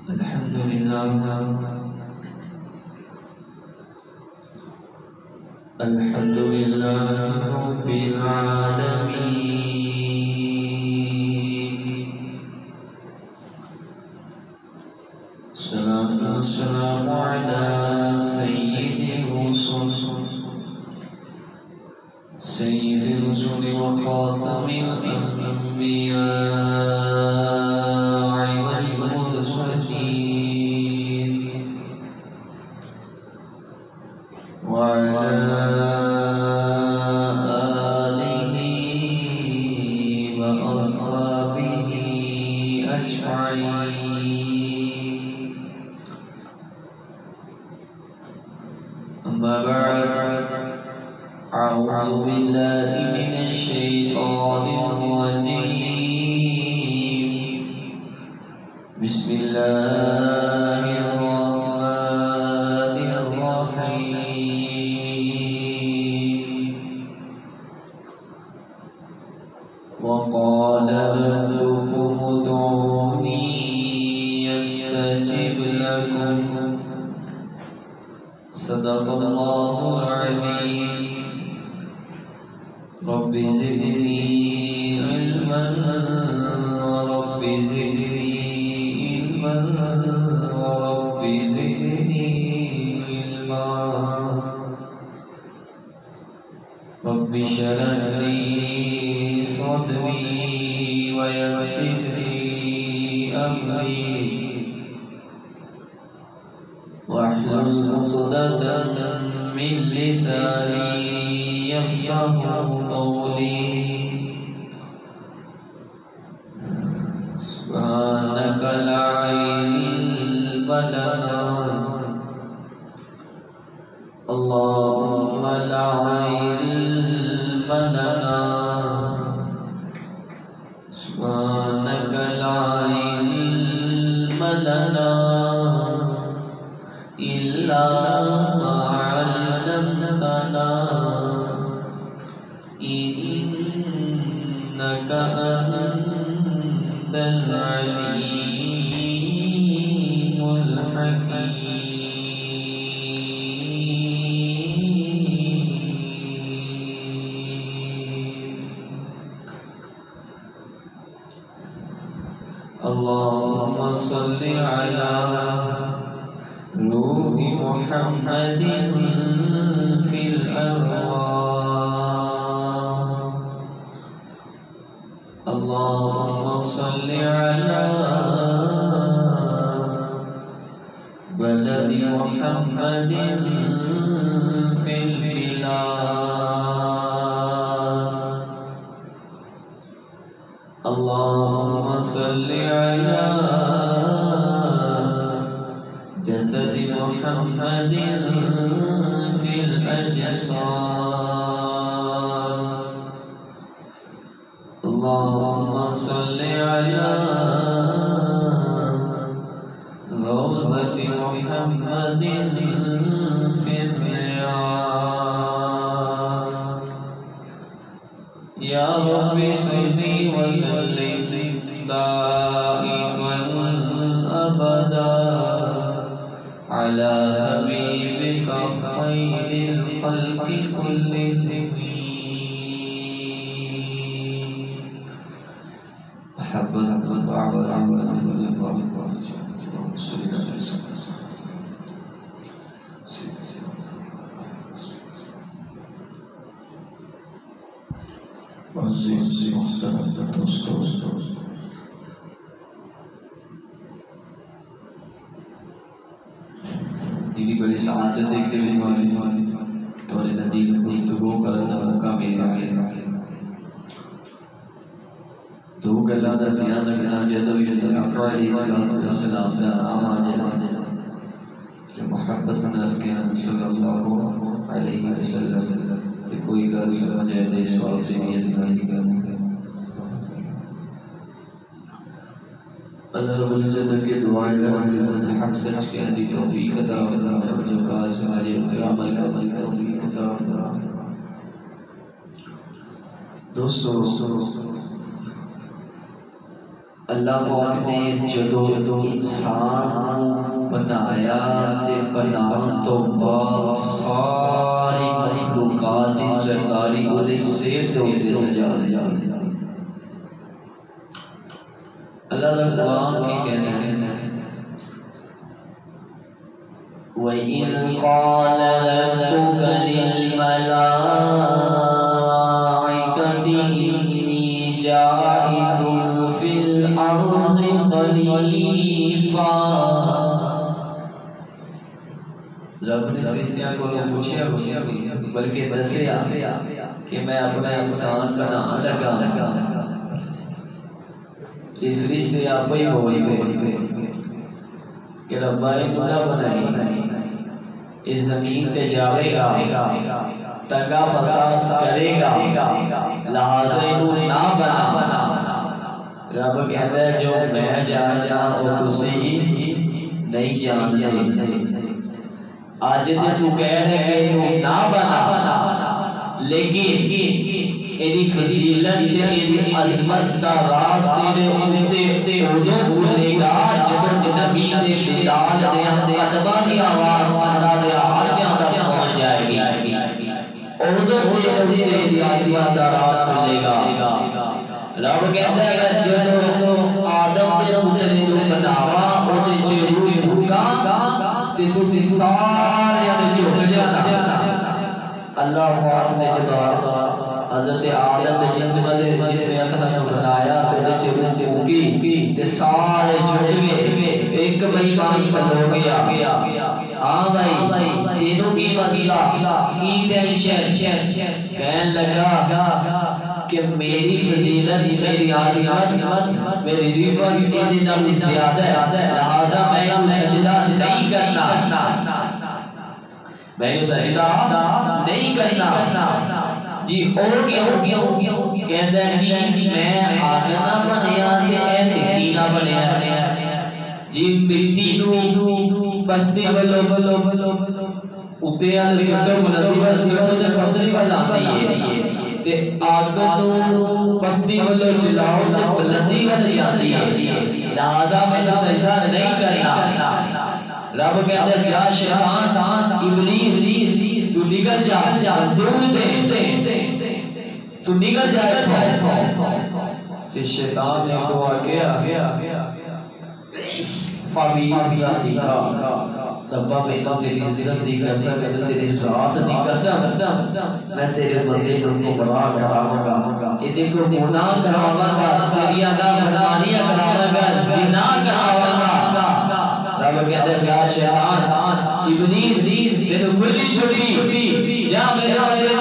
الحمد لله الحمد لله رب العالمين. الصلاة والسلام على سيد الرسل وخاتم الأنبياء والمرسلين وعلى آله وأصحابه أجمعين. أما بعد، أعوذ بالله من الشيطان الرجيم. بسم الله الرحمن الرحيم. وقال ربكم ادعوني يستجب لكم. صدق الله العظيم. رب زدني علما رب زدني علما رب زدني علما. رب اشرح لي صدري ويسر لي أمري واحلل عقدة من لساني يفقهوا قولي. سبحانك لا علم لنا اللهم لا علم لنا. سبحانك لا علم لنا إلا ما علمتنا إنك أنت العليم الحكيم. اللهم صل على روح محمد في الأرواح. اللهم صل على بلد محمد في البلاد. اللهم صل على جسد محمد في الأجساد. اللهم صل على روضة محمد في الرياض. يا رب صل وسلم دائما أبدا على حبيبك خير الخلق كلهم. محبة وعبادة عزیز محترم دوستو، یہ بڑی سعادت ہے کہ تھوڑے ندیم گفتگو کرنے کا موقع ملا ہے. تو گلا دا دھیان رکھنا جدو یہ آقا علیہ السلام کا نام آ جائے کہ محبت نال کے صلی اللہ علیہ وسلم تے کوئی گل سمجھ آئے دے سوال سے نیت نہیں کرنا. اللہ رب العزت کے دعائیں رب العزت حق سچ کہنے دی توفیق عطا فرمائے اور جو کاج ہمارے احترام علی توفیق عطا فرمائے. دوستو اللہ پاک نے جدو انسان بنایا تے بنان تو بعد ساری مخلوقات دی سرداری اودے سر تے اوتے سجا دیا۔ اللہ کا قرآن کی کہنا ہے وَإِذْ قَالَ رَبُّكَ لِلْمَلَائِكَةِ إِنِّي جَاعِلٌ فِي الْأَرْضِ خَلِيفَةً۔ رب نے فرشتوں کو پوچھا بلکہ دسیا کہ میں اپنا انسان بنانے لگا کہ فرشتے آپ ہی ہوئی کہ ربا نے تو نہ بنائی اس زمین تے جاوے گا تنگا فساد کرے گا لہذا انہوں نہ بنا۔ رب کہتا ہے جو میں جاننا وہ تسی نہیں جانتے۔ آج تو کہہ رہے کہ انہوں نہ بنا لیکن ایدی فضیلت تے ایدی عظمت دا راز تیرے اندے اودو بھولے گا جب نبی دے بلال دے قدمہ دی آواز اللہ دے عرشاں تک پہنچ جائے گی اودو تیرے اندے ایدی عظمت دا راز بھولے گا۔ رب کہتا ہے کہ جب آدم دے پترے رو بناوا اودے ضرور بھوکا تے تسی سارے اندے جھوک جانا۔ اللہ پاک نے جب حضرت آدم نے جس نے اکھا بنایا تو چلوں پھونکی تے سارے جھک گئے ایک بھائی بھائی پھلو گیا۔ ہاں بھائی تینوں کی مسئلہ کی ٹینشن کہنے لگا کہ میری فضیلت میری عظمت میری رفعت ایدی نبی زیادہ ہے لہذا میں سجدہ نہیں کرنا نہیں کرنا جی اور کیا کہتا ہے جی میں آگنا بنیا تے اے مٹی نہ بنیا جی مٹی نو بستی بلو اتے آل سٹو منتی بل سٹو تے پسری بل آتی ہے تے آگنا نو بستی بلو جلاؤ تے بلندی بل جاتی ہے لہذا میں سجدہ نہیں کرنا۔ رب کہتا ہے جا شیطان ابلیس تو نکل جا دور دے تو نکل جائے تو شیطان نے دعا کیا فَبِعِزَّتِكَ ربا میں تیری عزت دی قسم ہے تیری ذات دی قسم میں تیرے بندے کو گمراہ کراواں گا یہ دیکھو گناہ کراواں گا تیریاں نافرمانیاں کراواں گا زنا کراواں گا۔ رب کہتے ہیں یا شیطان ابلیس تینوں کلی چھوٹی جا میرے بندے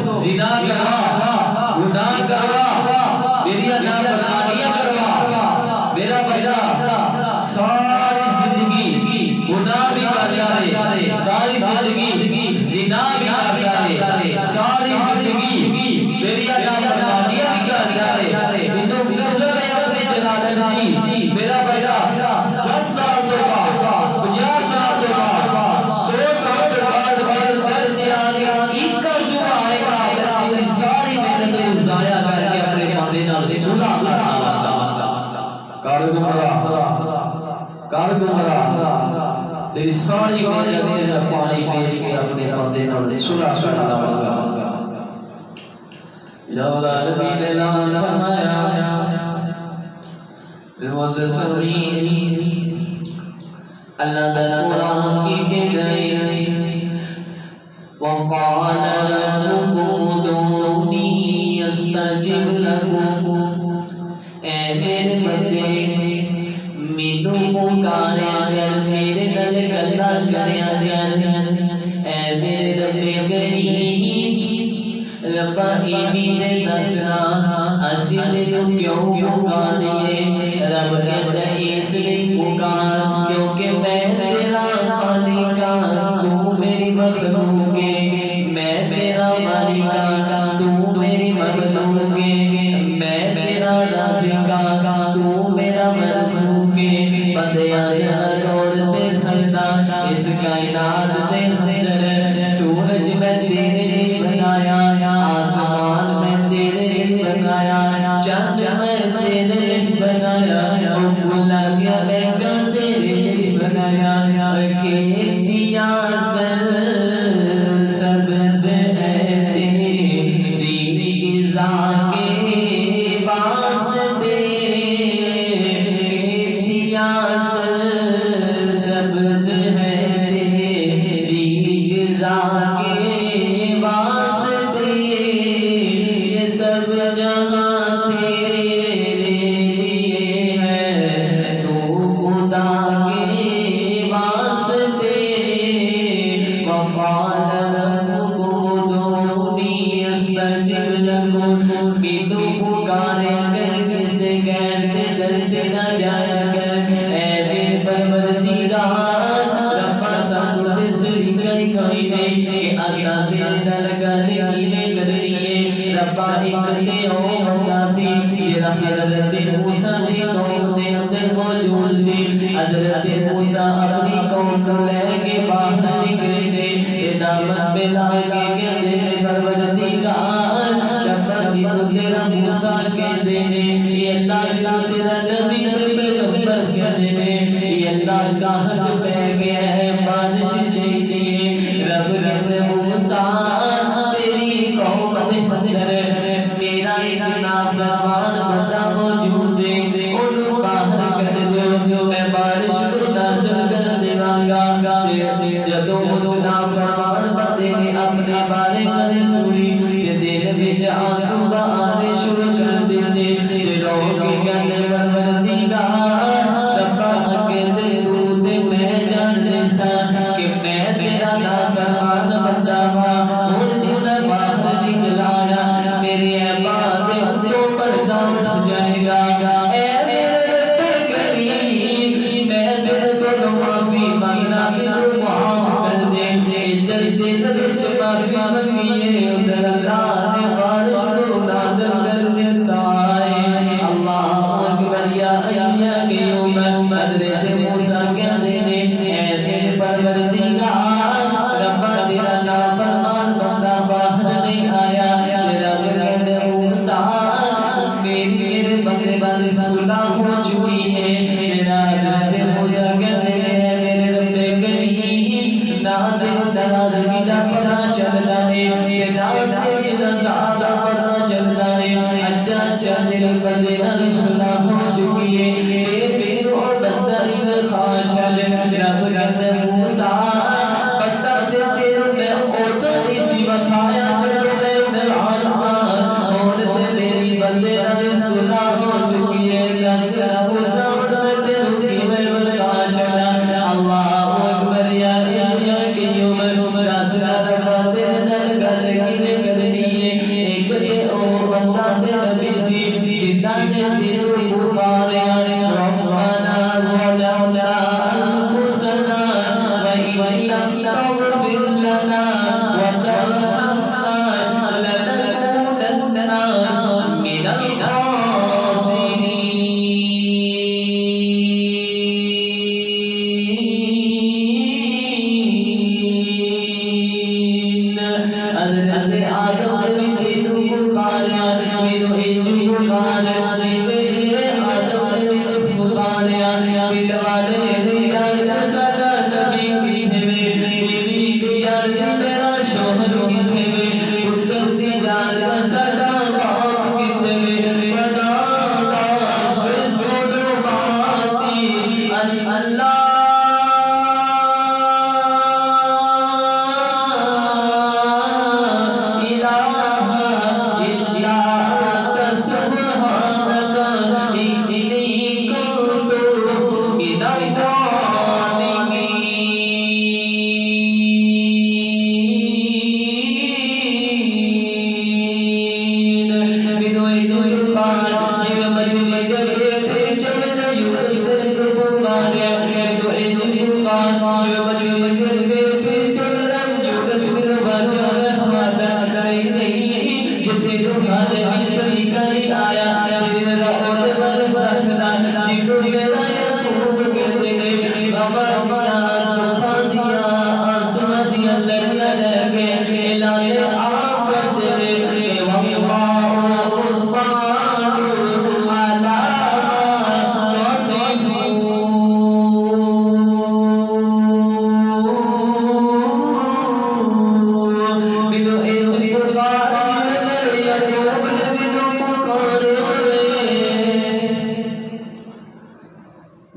کو زنا کروا گناہ کروا میری نافرمانیاں کروا میرا بیٹا ساری زندگی گناہ بھی کرتا رہے ساری زندگی زنا بھی کرتا رہے ساری زندگی میری نافرمانیاں بھی کرتا رہے انہوں کسر ہے اپنے جلالت دی میرا بیٹا 10 سال تو بعد 50 سال تو بعد 100 سال تو بعد در دیا گیا ایک کا صبح آئے گا تیری ساری محنت کو ضائع کر کے اپنے بندے نال صلح کرنا لگا کار گمراہ تیری ساری محنت تیرا پانی پی کے اپنے بندے نال صلح کرنا لگا۔ لولا نبی نے اعلان فرمایا المسلمین اللہ تعالی قرآن کی کہ گئی وقال ربكم ادعوني استجب لكم اے میرے بندے مینوں پکاریا کر میرے نال گلاں کریا کر اے میرے رب کریم ربا ایمی تے نسرا اسی تینوں کیوں پکاریے رب کہتا ہے اس لیے پکار کیونکہ میں تیرا خالق تو میری مخلوق ہے میں تیرا مالک تو میری مخلوق ہے میں تیرا رازق تو میرا مرزوق ہے بندیاں ذرا غور تے ٹھنڈا اس کائنات دے اندر سورج میں تیرے لیے بنایا آسمان میں تیرے لیے بنایا چاند میں تیرے لیے بنایا بنایا بھولا گیا میں کیا تیرے لیے بنایا کھیتیاں سبز ہے تیری غذا کے واسطے کھیتیاں سبز ہے تیری غذا کے واسطے یہ سب جہاں تیرے لیے ہے تو خدا کے واسطے وقال ربكم ادعوني استجب لكم میرے پکارے اگر کسی غیر کے در پہ نہ جایا کر اے بے پروردگار ربا ساتھ تسلی کوئی نہیں کہ اسا تیرے در گانے کیلے کرنیے ربا حکمت او مقاسی یہ حضرت موسیٰ دی قوم دے اندر موجود سی حضرت موسیٰ اپنی قوم کو لے کے باہر نکلے نے دامن پہ لائے کے کہتے ہیں پروردگار ربا تو تیرا موسیٰ کہہ دینے یہ اللہ جو تیرا نبی تے پیغمبر کہہ دینے یہ اللہ کا حق پہ گیا ہے بارش چاہیے رب کہتے موسیٰ تیری قوم دے اندر میرا ایک نافرمان بندہ موجود ہے انہوں باہر کر دو میں بارش کو نازل کر دیواں گا جدو اس نافرمان بندے نے اپنے بارے کر سنی کہ دل وچ آنسو آنے شروع کر دیتے رو کے گل پروردگار ربا کہتے تو تے میں جانتے سا کہ میں تیرا نافرمان بندہ ہوں ہن جنہ باہر نکلایا میری عبادت تو پردہ اٹھ جائے گا اے میرے رب کریم میں تیرے کو معافی مانگنا کہ تو معاف کر دے ادھر دل وچ معافی مانگیے ادھر اللہ نے بارش کو نازل کر دیتا ہے اللہ اکبر یا قیوم حضرت موسیٰ کہہ دینے اے میرے پروردگار ربا تیرا نافرمان بندہ باہر نہیں آیا رب کہتے موسیٰ میرے بندے والی صلح ہو چکی ہے میرا حضرت موسیٰ کہتے ہیں میرے رب کریم نہ تیرے ناراضگی دا پتہ چلتا ہے نہ تیری رضا دا پتہ چلتا ہے اچھا میرے بندے نال صلح ہو چکی ہے بے بینو بندہ خواہش رب کہتے موسیٰ بندہ تیرے میں اوتا اسی بتایا جو میں عارضہ اور تیری بندے نال صلح ہو چکی ہے کسر موسیٰ اور تیرے کی میں بتا چلا اللہ اکبر یا قیوم کسر ربا تیرے نال گل کینے کرنی ہے ایک تے او بندہ تے نبی سی جتا نے تیرے پکاریا ربنا ظلمنا انفسنا وإن لم تغفر لنا وترحمنا لنكونن من الخاسرين حضرت آدم نے تیرے پکاریا میرے انج پکاریا میرے آدم نے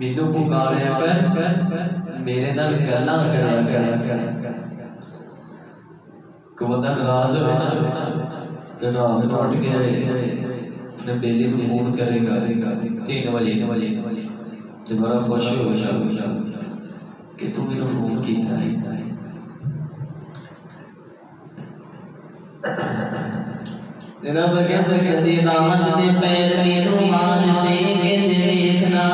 مینوں پکاریا کر میرے نال گلاں کریا کر کو بندہ ناراض ہوئے نا تو رات نو اٹھ کے اپنے بیلی کو فون کرے گا 3 بجے تو بڑا خوش ہو گیا کہ تو میرے فون کیتا ہے رب کہتا کہ دی رات دے پیر میرے ماں دے کے دیکھنا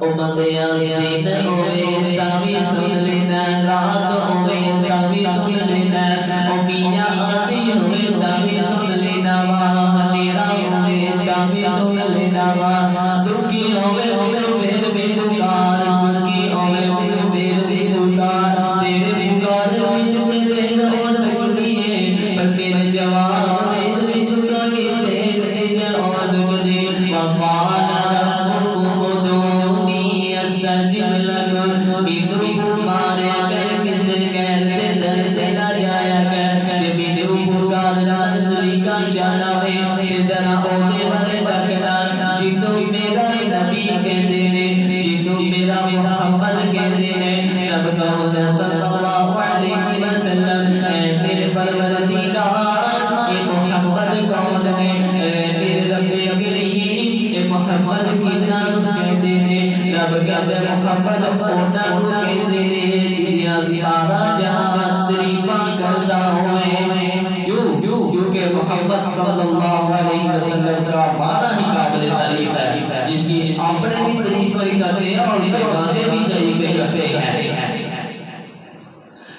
او بندیاں دین ہوئے تاوی سن لینا رات ہوئے تاوی سن لینا او میاں آدھی ہوئے تاوی سن لینا واہ میرا ہوئے تاوی سن لینا واہ دکھی ہوئے پھر بھی پکار سکی ہوئے پھر بھی پکار تیرے پکار وچ تیرے ہو سکتی ہے پر میرے جواب تیرے چکائی تیرے ہو سکتی وقال ربكم ادعوني استجب لكم بینو پکارے کر کسے کہتے درد نہ جایا کر کہ بینو پکارنا سلیقہ جانا ہے ادھر ہونے والے ڈکنا جنو میرا نبی کہتے ہیں جنو میرا محمد کہتے ہیں سب کہو صلی اللہ علیہ وسلم اے میرے پروردگار یہ محمد کون ہے میرے رب کریم یہ محمد کی نام کہتے ہیں رب کہتے محمد اونا کو کہتے ہیں دنیا سارا جہاں تریفہ کرتا ہوئے کیونکہ محمد صلی اللہ علیہ وسلم کا معنی ہی قابل تعریف ہے جس کی اپنے بھی تعریف کرتے ہیں اور پیغامبر بھی تعریف کرتے ہیں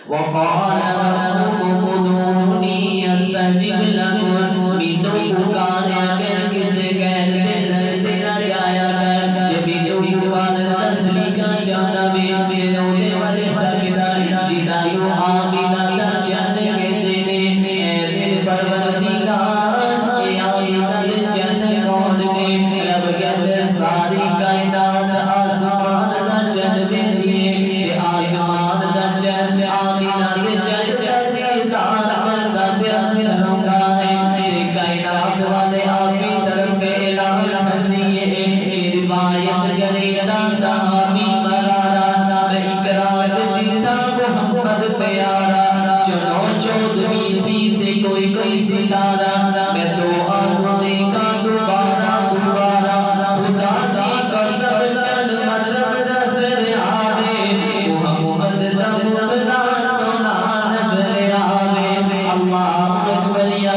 وقال ربكم ادعوني استجب لكم بینو پکاریا کر کسے کہتے درد نہ جایا کر یہ بینو پکارنا سلیقہ جانا میں ہونے والے ڈکنا جنہاں کو آمینہ دا چند کہتے ہیں اے میرے پروردگار یہ آمینہ دا چند کون نے رب کہتے ساری کائنات آسمان دا چند دے دیئے کہ آسمان دا چند آمینہ دے چند دیدار کرتا پیار سنگا ہے کہ کائنات والے آپی طرف کے اعلان کر دیئے کہ روایت کرے نا صحابی مرارا میں اقرار دیتا محمد پیارا چنو چودوی سیتے کوئی ستارہ میں تو آنے کا دوبارہ خدا دی قسم چند مطلب نظر آوے محمد دا مبلا سونا نظر آوے اللہ اکبر یا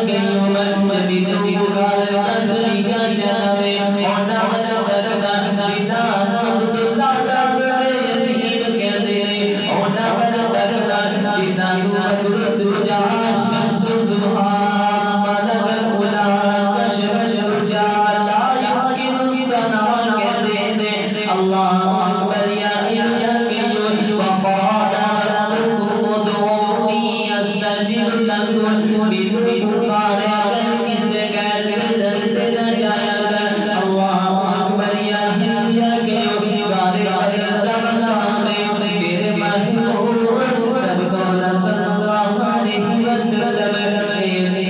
قیوم بینو پکار نظری کا جنوے اونا والا درنا بنا عبداللہ دبر یتیم کہتے ہیں اونا والا درنا بنا عبداللہ جہاں شمس زبان مدد الولا کشف الرجا لا یمکن السنا کہتے ہیں اللہ اکبر یا قیوم وقال ربكم ادعوني استجب لكم بینو پکارے کر کسے کہتے درد نہ جایا کر اللہ اکبر یا قیوم بارے بدلتا مقامے میرے محبوب سب کو صلی اللہ علیہ وسلم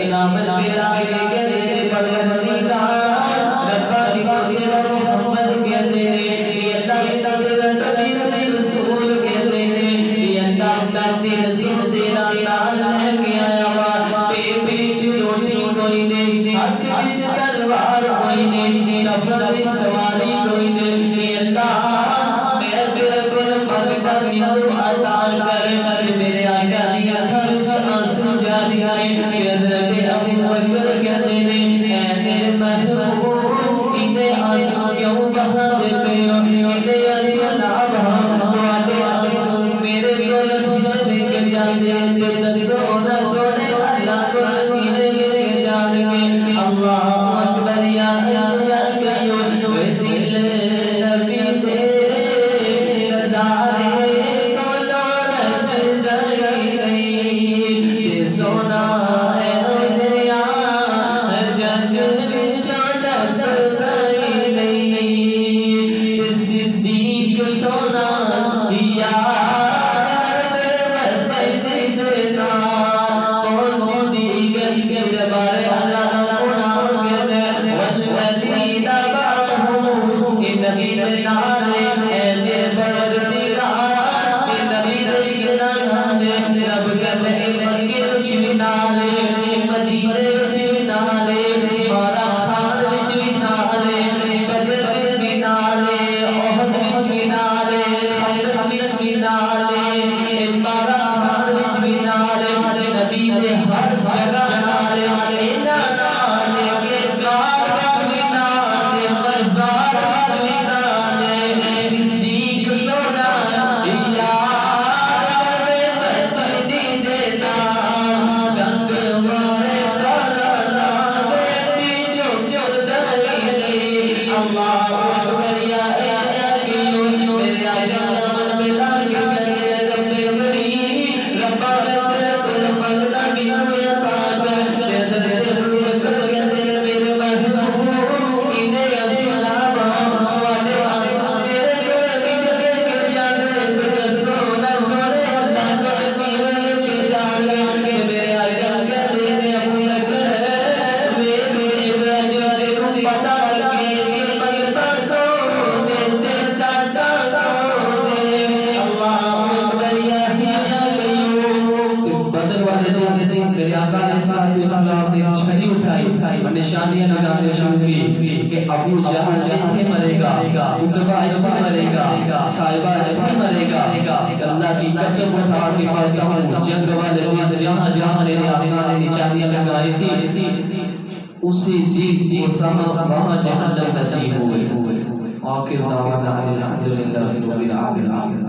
نام میرا کہتے ہیں پروردگار ربا بھی محمد کہتے ہیں یہ اللہ تیرا نبی رسول کہتے ہیں یہ اللہ تیرا رسول تیرا نام ہے کہ آیا ہوا پیچ روٹی کوئی نہیں ہاتھ وچ تلوار کوئی نہیں سفر وچ سواری کوئی نہیں یہ اللہ میرے تیرے کول مغفرت مینوں عطا کر میرے آقا دی اکھاں وچ آنسو جاری ہیں کہ حضرت ابو بکر کہتے ہیں اے میرے محبوب اتنے آنسو کیوں بہاندے پے ہو اتنے آنسو نہ بہاؤ تواڈے آنسو میرے کول لے کے جاندے تے دسو نہ سونے اللہ کول لے کے جان گے اللہ اکبر یا کہ ابو جہل ایتھے مرے گا، عتبہ ایتھے مرے گا، صاحبہ ایتھے مرے گا، اللہ کی قسم اٹھا کے کہتا ہوں جنگ والے دن جہاں جہاں میرے آقا نے نشانیاں لگائی تھی اسی دن وہاں جہنم نصیب ہوئے. آخر دعوانا الحمدللہ رب العالمین.